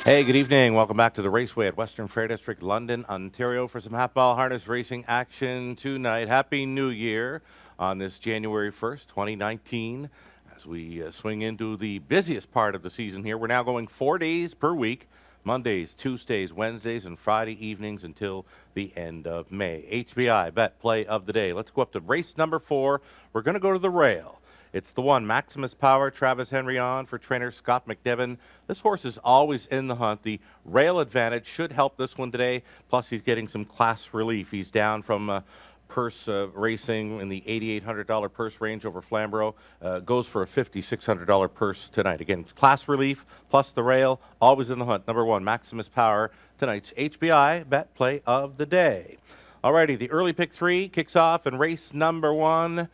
Hey, good evening. Welcome back to the Raceway at Western Fair District, London, Ontario, for some half-mile harness racing action tonight. Happy New Year on this January 1st, 2019. As we swing into the busiest part of the season here, we're now going 4 days per week, Mondays, Tuesdays, Wednesdays, and Friday evenings until the end of May. HBI bet play of the day. Let's go up to race number 4. We're going to go to the rail. It's the one, Maximus Power, Travis Henry on for trainer Scott McNevin. This horse is always in the hunt. The rail advantage should help this one today. Plus, he's getting some class relief. He's down from purse racing in the $8,800 purse range over Flamborough. Goes for a $5,600 purse tonight. Again, class relief plus the rail, always in the hunt. Number one, Maximus Power, tonight's HBI bet play of the day. Alrighty, the early pick 3 kicks off in race number 1.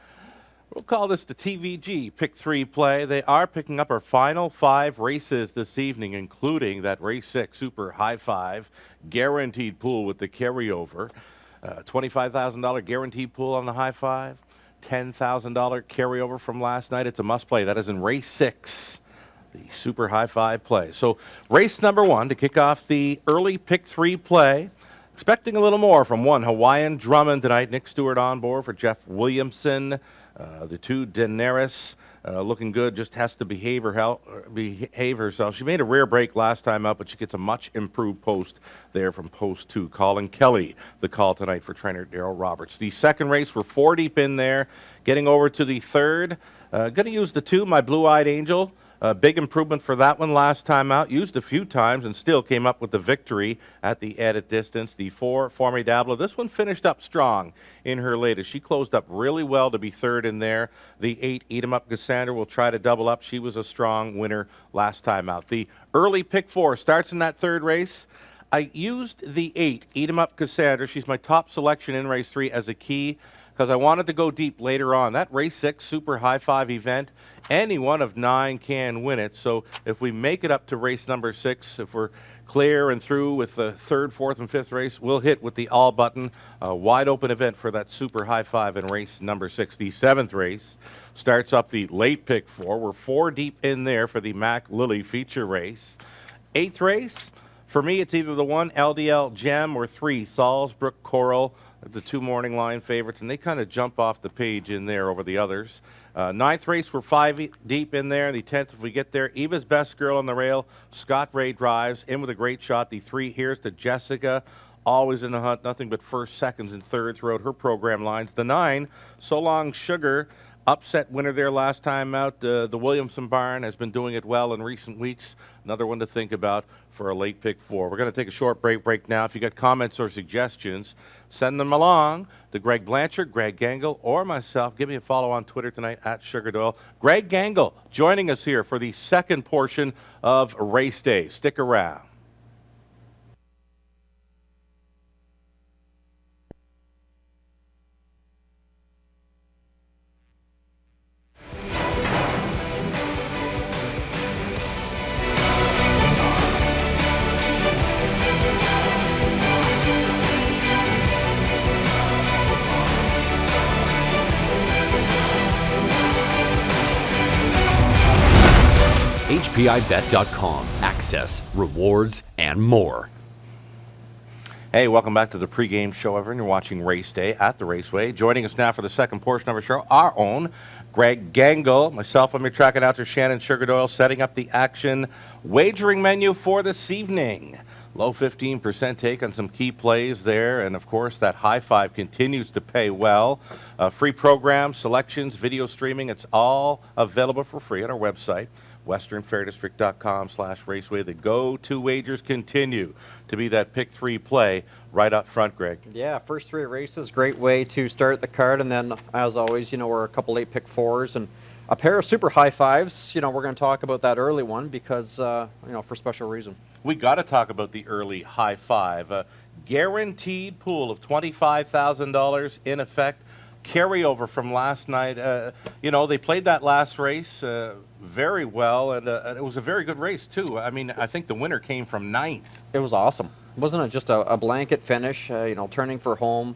We'll call this the TVG Pick 3 play. They are picking up our final 5 races this evening, including that race 6 Super High 5 guaranteed pool with the carryover. $25,000 guaranteed pool on the High 5. $10,000 carryover from last night. It's a must play. That is in race 6, the Super High 5 play. So race number 1 to kick off the early Pick 3 play. Expecting a little more from 1 Hawaiian Drummond tonight. Nick Stewart on board for Jeff Williamson. The 2 Daenerys looking good, just has to behave herself. She made a rare break last time out, but she gets a much improved post there from post 2. Colin Kelly, the call tonight for trainer Darryl Roberts. The second race, we're 4 deep in there. Getting over to the third. Going to use the 2, My Blue-Eyed Angel. Big improvement for that one last time out. Used a few times and still came up with the victory at the added distance. The 4, Formidable. This one finished up strong in her latest. She closed up really well to be third in there. The 8, Eat 'em Up Cassandra, will try to double up. She was a strong winner last time out. The early pick 4 starts in that third race. I used the 8, Eat 'em Up Cassandra. She's my top selection in race 3 as a key, because I wanted to go deep later on. That race 6 Super High 5 event, any one of 9 can win it. So if we make it up to race number 6, if we're clear and through with the 3rd, 4th, and 5th race, we'll hit with the all button. A wide open event for that Super High 5 in race number 6. The 7th race starts up the late pick 4. We're 4 deep in there for the Mac Lily feature race. 8th race, for me, it's either the 1 LDL Gem or 3 Salisbrook Coral, the 2 morning line favorites, and they kind of jump off the page in there over the others. 9th race, we're 5 deep in there. The 10th, if we get there, Eva's Best Girl on the rail. Scott Ray drives in with a great shot. The 3, Here's to Jessica, always in the hunt, nothing but first, seconds, and third throughout her program lines. The 9, So Long Sugar, upset winner there last time out. The Williamson barn has been doing it well in recent weeks. Another one to think about for a late pick 4. We're going to take a short break now. If you got comments or suggestions, send them along to Greg Blanchard, Greg Gangle, or myself. Give me a follow on Twitter tonight at Sugar Doyle. Greg Gangle joining us here for the second portion of Race Day. Stick around. HPIBet.com. Access, rewards, and more. Hey, welcome back to the pregame show, everyone. You're watching Race Day at the Raceway. Joining us now for the second portion of our show, our own Greg Gangle. Myself, I'm your track announcer Shannon Sugar Doyle, setting up the action wagering menu for this evening. Low 15% take on some key plays there, and of course that High 5 continues to pay well. Free programs, selections, video streaming, it's all available for free on our website, westernfairdistrict.com/raceway. The go-to wagers continue to be that pick 3 play right up front, Greg. Yeah, first 3 races, great way to start the card, and then as always, we're a couple late pick 4s and a pair of Super High 5s. We're going to talk about that early one because for special reason. We got to talk about the early High 5. Guaranteed pool of $25,000 in effect. Carryover from last night. They played that last race very well, and it was a very good race, too. I mean, I think the winner came from 9th. It was awesome. Wasn't it just a blanket finish, turning for home?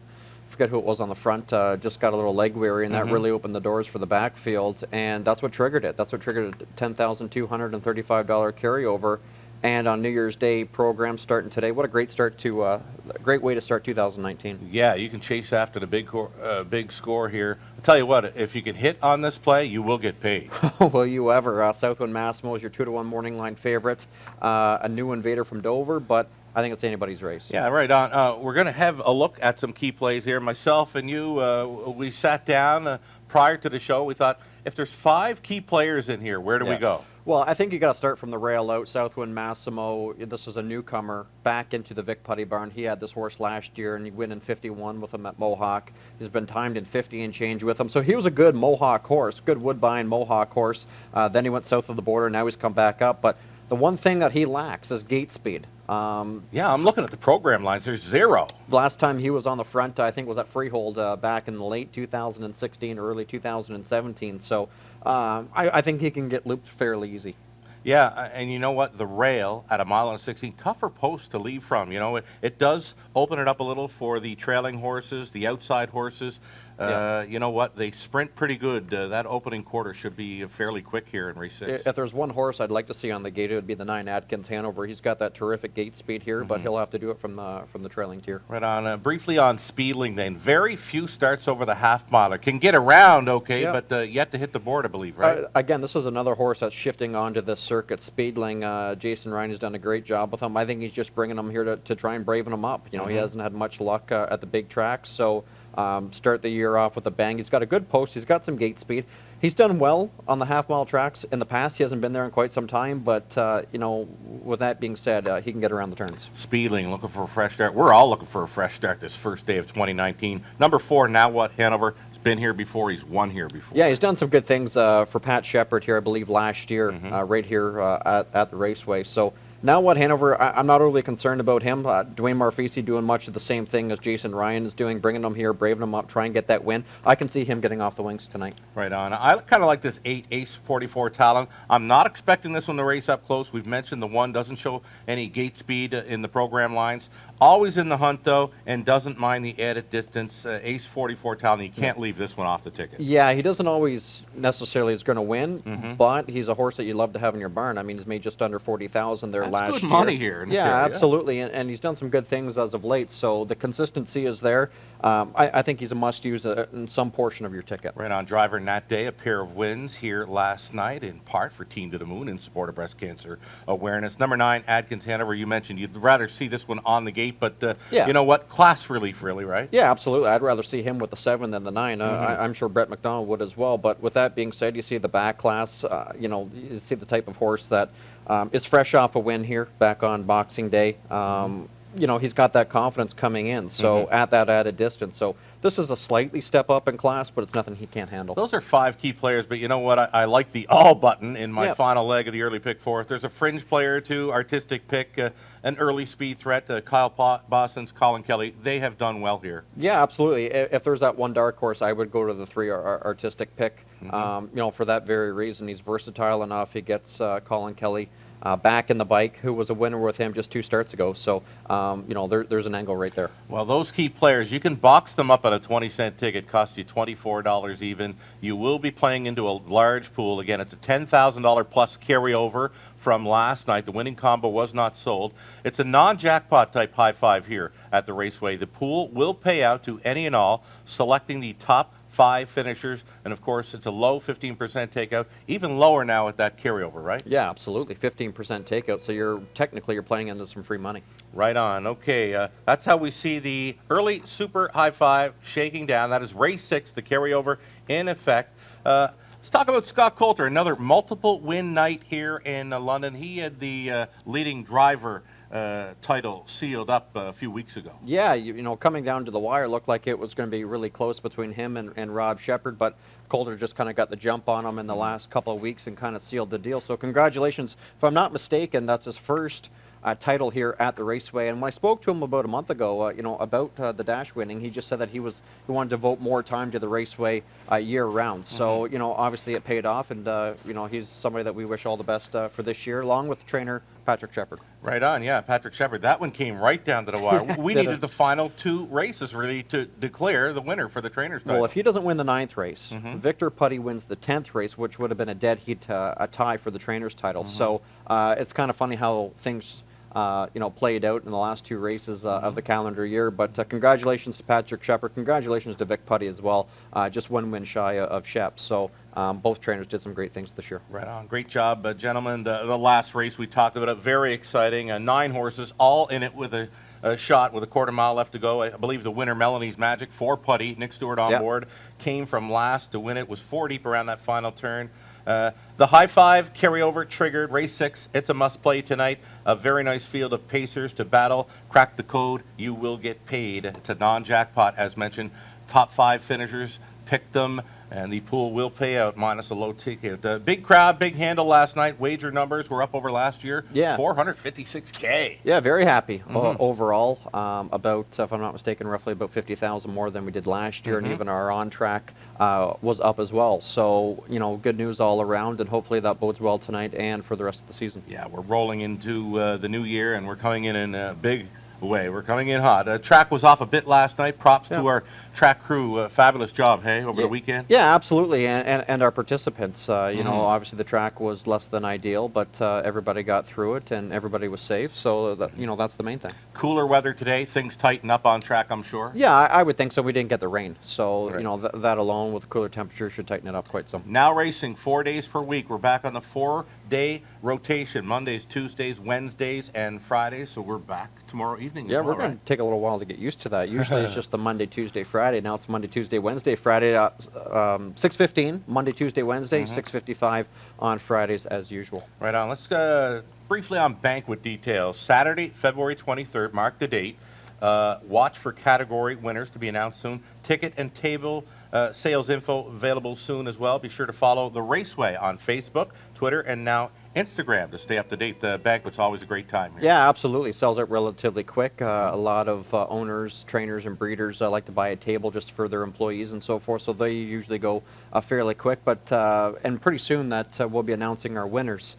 Forget who it was on the front, just got a little leg weary, and that really opened the doors for the backfield, and that's what triggered it. That's what triggered a $10,235 carryover. and on New Year's Day program starting today. What a great start to great way to start 2019. Yeah, you can chase after the big score here. I'll tell you what, if you can hit on this play, you will get paid. Will you ever? Southwind Massimo is your 2-1 morning line favorite. A new invader from Dover, but I think it's anybody's race. Yeah, right on. We're going to have a look at some key plays here. Myself and you, we sat down prior to the show. We thought, if there's 5 key players in here, where do we go? Well, I think you got to start from the rail out. Southwind Massimo, this is a newcomer back into the Vic Putty Barn. He had this horse last year, and he went in 51 with him at Mohawk. He's been timed in 50 and change with him. So he was a good Mohawk horse, good Woodbine Mohawk horse. Then he went south of the border. Now he's come back up. But the one thing that he lacks is gate speed. Yeah, I'm looking at the program lines. There's 0. Last time he was on the front, I think, was at Freehold back in the late 2016, early 2017. So I think he can get looped fairly easy. Yeah, and you know what? The rail at 1.16 mile, tougher post to leave from. You know, it does open it up a little for the trailing horses, the outside horses. You know what? They sprint pretty good. That opening quarter should be fairly quick here in race 6. If there's one horse I'd like to see on the gate, it would be the 9 Atkins Hanover. He's got that terrific gate speed here, but he'll have to do it from the trailing tier. Right on. Briefly on Speedling then. Very few starts over the half miler. Can get around okay, but yet to hit the board, I believe, right? Again, this is another horse that's shifting onto this circuit. Speedling, Jason Ryan has done a great job with him. I think he's just bringing him here to try and braven him up. You know, he hasn't had much luck at the big tracks, so start the year off with a bang. He's got a good post. He's got some gate speed. He's done well on the half-mile tracks in the past. He hasn't been there in quite some time, but, you know, with that being said, he can get around the turns. Speedling, looking for a fresh start. We're all looking for a fresh start this first day of 2019. Number 4, Now What, Hanover. He's been here before. He's won here before. Yeah, he's done some good things for Pat Shepard here, I believe, last year, right here at the Raceway. So Now What, Hanover, I'm not overly concerned about him. Dwayne Marfisi doing much of the same thing as Jason Ryan is doing, bringing him here, braving him up, trying to get that win. I can see him getting off the wings tonight. Right on. I kind of like this 8 Ace 44 Talon. I'm not expecting this one to race up close. We've mentioned the one doesn't show any gate speed in the program lines. Always in the hunt, though, and doesn't mind the added distance. Ace 44 Talon, you can't leave this one off the ticket. Yeah, he doesn't always necessarily is going to win, but he's a horse that you love to have in your barn. I mean, he's made just under 40,000 there last year. That's good money here. In yeah, absolutely, and he's done some good things as of late, so the consistency is there. I think he's a must-use in some portion of your ticket. Right on. Driver Nat Day, a pair of wins here last night, in part for Team to the Moon in support of breast cancer awareness. Number 9, Adkins Hanover, you mentioned you'd rather see this one on the gate, but you know what? Class relief, really, right? Yeah, absolutely. I'd rather see him with the 7 than the 9. I'm sure Brett McDonald would as well, but with that being said, you see the back class, you know, you see the type of horse that is fresh off a win here back on Boxing Day. You know, he's got that confidence coming in, so at that added distance. So this is a slightly step up in class, but it's nothing he can't handle. Those are 5 key players, but you know what? I like the all button in my final leg of the early pick 4. If there's a fringe player or two, artistic pick, an early speed threat, Kyle Boston's, Colin Kelly, they have done well here. Yeah, absolutely. If there's that one dark horse, I would go to the 3 artistic pick. You know, for that very reason. He's versatile enough. He gets Colin Kelly back in the bike, who was a winner with him just 2 starts ago. So, you know, there's an angle right there. Well, those key players, you can box them up at a 20-cent ticket, cost you $24 even. You will be playing into a large pool. Again, it's a $10,000 plus carryover from last night. The winning combo was not sold. It's a non-jackpot type high five here at the Raceway. The pool will pay out to any and all, selecting the top 5 finishers, and of course it's a low 15% takeout, even lower now at that carryover, right? Yeah, absolutely, 15% takeout, so you're playing into some free money. Right on. Okay, that's how we see the early super high five shaking down. That is race 6, the carryover in effect. Let's talk about Scott Coulter, another multiple win night here in London. He had the leading driver title sealed up a few weeks ago. Yeah, you know, coming down to the wire, looked like it was going to be really close between him and Rob Shepard, but Coulter just kind of got the jump on him in the last couple of weeks and kind of sealed the deal. So congratulations. If I'm not mistaken, that's his first title here at the Raceway. And when I spoke to him about a month ago, you know, about the dash winning, he just said that he wanted to devote more time to the Raceway year round. So, you know, obviously it paid off, and you know, he's somebody that we wish all the best for this year, along with trainer Patrick Shepard. Right on, yeah, Patrick Shepard. That one came right down to the wire. We Did needed it? the final 2 races really to declare the winner for the trainer's title. Well, if he doesn't win the 9th race, Mm-hmm. Victor Putty wins the 10th race, which would have been a dead heat, a tie for the trainer's title. Mm-hmm. So it's kind of funny how things, played out in the last 2 races of the calendar year. But congratulations to Patrick Shepard. Congratulations to Vic Putty as well. Just 1 win shy of Shep. So both trainers did some great things this year. Right on. Great job, gentlemen. The last race we talked about, it very exciting. 9 horses, all in it with a shot with a quarter mile left to go. I believe the winner, Melanie's Magic, for Putty, Nick Stewart on Yep. board, came from last to win it, was 4 deep around that final turn. The high 5 carryover triggered race 6. It's a must play tonight. A very nice field of pacers to battle. Crack the code. You will get paid. It's a non-jackpot, as mentioned. Top 5 finishers. Pick them, and the pool will pay out minus a low ticket. Big crowd, big handle last night. Wager numbers were up over last year. Yeah. 456K. Yeah, very happy Mm-hmm. overall. About, if I'm not mistaken, roughly about 50,000 more than we did last year, and even our on track was up as well. So, good news all around, and hopefully that bodes well tonight and for the rest of the season. Yeah, we're rolling into the new year, and we're coming in a big way. We're coming in hot. Track was off a bit last night. Props to our track crew. Fabulous job, hey, over the weekend. Yeah, absolutely, and our participants. Obviously the track was less than ideal, but everybody got through it, and everybody was safe. So that's the main thing. Cooler weather today. Things tighten up on track, I'm sure. Yeah, I would think so. We didn't get the rain, so Right. that alone with the cooler temperature should tighten it up quite some. Now racing 4 days per week. We're back on the 4-day rotation. Mondays, Tuesdays, Wednesdays, and Fridays. So we're back tomorrow evening. Yeah, as well, we're going right? to take a little while to get used to that. Usually it's just the Monday, Tuesday, Friday. Now it's Monday, Tuesday, Wednesday, Friday. 6:15 Monday, Tuesday, Wednesday. 6:55 on Fridays as usual. Right on. Let's go briefly on banquet details. Saturday, February 23rd. Mark the date. Watch for category winners to be announced soon. Ticket and table sales info available soon as well. Be sure to follow the Raceway on Facebook, Twitter, and now Instagram to stay up to date. The banquet's always a great time here. Yeah, absolutely. Sells out relatively quick. A lot of owners, trainers, and breeders like to buy a table just for their employees and so forth. So they usually go fairly quick. But and pretty soon that we'll be announcing our winners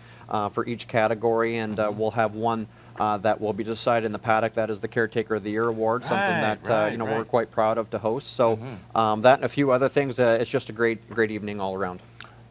for each category, and we'll have one that will be decided in the paddock. That is the Caretaker of the Year award, something that we're quite proud of to host. So that and a few other things. It's just a great evening all around.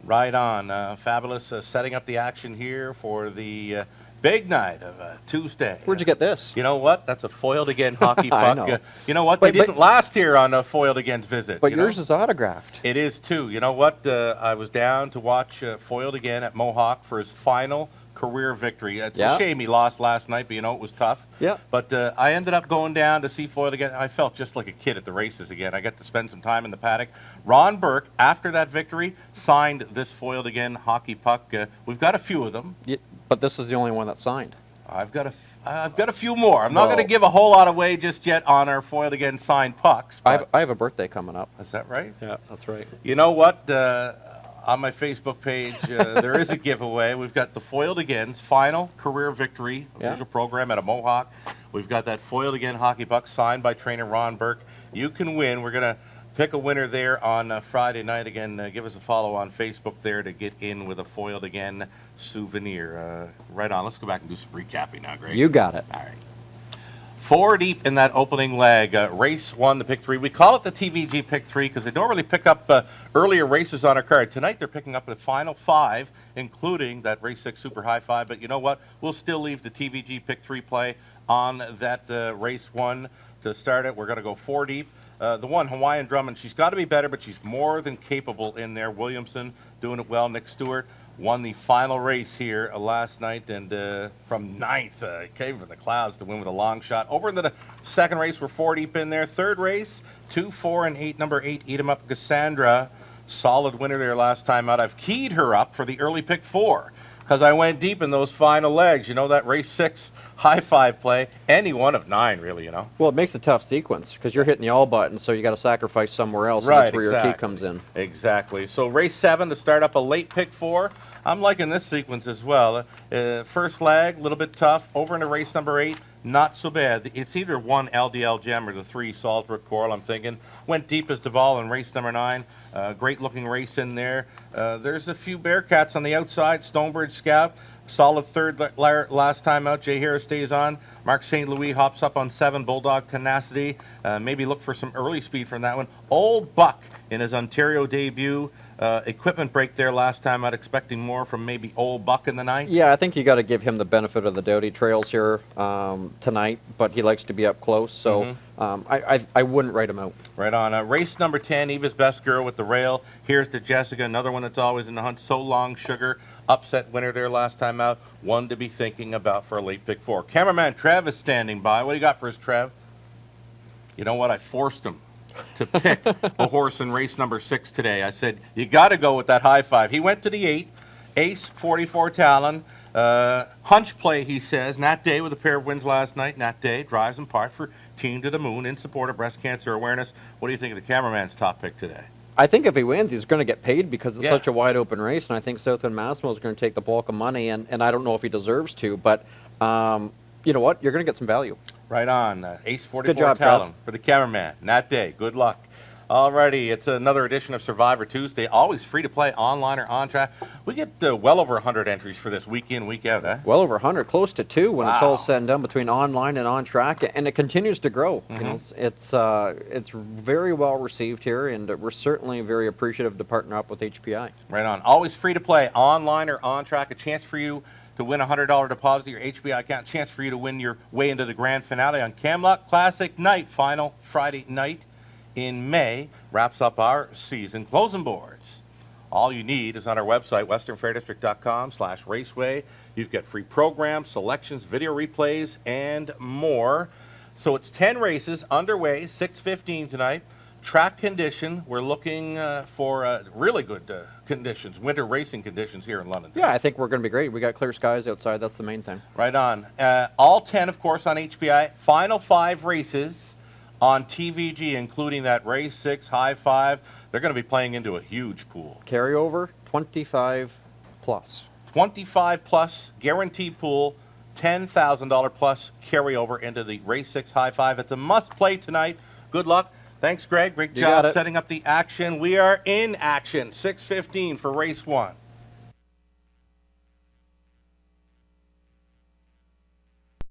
Right on. Fabulous setting up the action here for the big night of Tuesday. Where'd you get this? You know what? That's a foiled again hockey I puck. know. You know what? But- They didn't last here on a foiled again's visit. But you know? yours is autographed. It is too. You know what? I was down to watch Foiled again at Mohawk for his final career victory. It's Yeah. a shame he lost last night, but it was tough. Yeah. But I ended up going down to see Foiled again. I felt just like a kid at the races again. I got to spend some time in the paddock. Ron Burke, after that victory, signed this Foiled again hockey puck. We've got a few of them. But this is the only one that's signed. I've got a few more. I'm not Well- going to give a whole lot away just yet on our Foiled again signed pucks. But I have a birthday coming up. is that right? Yeah, that's right. You know what? On my Facebook page, there is a giveaway. We've got the Foiled Again's final career victory official program at a Mohawk. We've got that Foiled Again hockey puck signed by trainer Ron Burke. You can win. We're going to pick a winner there on Friday night. Again, give us a follow on Facebook there to get in with a Foiled Again souvenir. Right on. Let's go back and do some recapping now, Greg. You got it. All right. 4 deep in that opening leg. Race 1, the pick 3. We call it the TVG pick 3 because they don't really pick up earlier races on our card. Tonight they're picking up the final 5, including that race 6 super high 5. But you know what? We'll still leave the TVG pick 3 play on that race 1 to start it. We're going to go 4 deep. The one, Hawaiian Drummond, she's got to be better, but she's more than capable in there. Williamson doing it well. Nick Stewart won the final race here last night, and from 9th, came from the clouds to win with a long shot. Over into the second race, we're 4 deep in there. Third race, 2, 4, and 8. Number 8, Eat 'em Up Cassandra. Solid winner there last time out. I've keyed her up for the early pick 4 because I went deep in those final legs. You know, that race 6 high 5 play. Any one of 9, really, Well, it makes a tough sequence because you're hitting the all button, so you got to sacrifice somewhere else. Right, and that's where your key exactly. comes in. Exactly. So race 7 to start up a late pick 4. I'm liking this sequence as well. First leg, a little bit tough. Over into race number 8, not so bad. It's either 1 LDL Gem or the 3 Salzburg Coral, I'm thinking. Went deep as Duval in race number 9. Great looking race in there. There's a few Bearcats on the outside. Stonebridge Scout. Solid third last time out. Jay Harris stays on. Mark St. Louis hops up on 7. Bulldog Tenacity. Maybe look for some early speed from that one. Old Buck in his Ontario debut. Equipment break there last time out. Expecting more from maybe Old Buck in the night. Yeah, I think you got to give him the benefit of the doughty trails here tonight, but he likes to be up close, so I wouldn't write him out. Right on. Race number 10, Eva's Best Girl with the rail. Here's to Jessica, another one that's always in the hunt. So Long Sugar, upset winner there last time out. One to be thinking about for a late pick 4. Cameraman Trev is standing by. What do you got for us, Trev? You know what? I forced him to pick a horse in race number 6 today. I said, you got to go with that high 5. He went to the 8. Ace, 44 Talon. Hunch play, he says. Nat Day with a pair of wins last night. Nat Day drives in part for Team to the Moon in support of breast cancer awareness. What do you think of the cameraman's top pick today? I think if he wins, he's going to get paid because it's such a wide open race, and I think Southwind Massimo is going to take the bulk of money, and I don't know if he deserves to, but you know what? You're going to get some value. Right on. Ace 44 Good job, Talon Trev. for the cameraman. Nat Day. Good luck. Alrighty, it's another edition of Survivor Tuesday. Always free to play online or on track. We get well over 100 entries for this week in, week out, eh? Well over 100, close to 2 when it's all said and done between online and on track, and it continues to grow. You know, it's very well received here, and we're certainly very appreciative to partner up with HPI. Right on. Always free to play online or on track. A chance for you to win a $100 deposit to your HBI account. Chance for you to win your way into the grand finale on Camelot Classic Night. Final Friday night in May. Wraps up our season. Closing boards. All you need is on our website, westernfairdistrict.com/raceway. You've got free programs, selections, video replays, and more. So it's 10 races underway, 6:15 tonight. Track condition, we're looking for really good conditions, winter racing conditions here in London. Yeah, I think we're going to be great. We got clear skies outside. That's the main thing. Right on. All 10, of course, on HBI. Final 5 races on TVG, including that race 6, high 5. They're going to be playing into a huge pool. Carryover, 25 plus. 25 plus guaranteed pool, $10,000 plus carryover into the race 6, high 5. It's a must play tonight. Good luck. Thanks, Greg. Great job setting up the action. We are in action. 6:15 for race 1.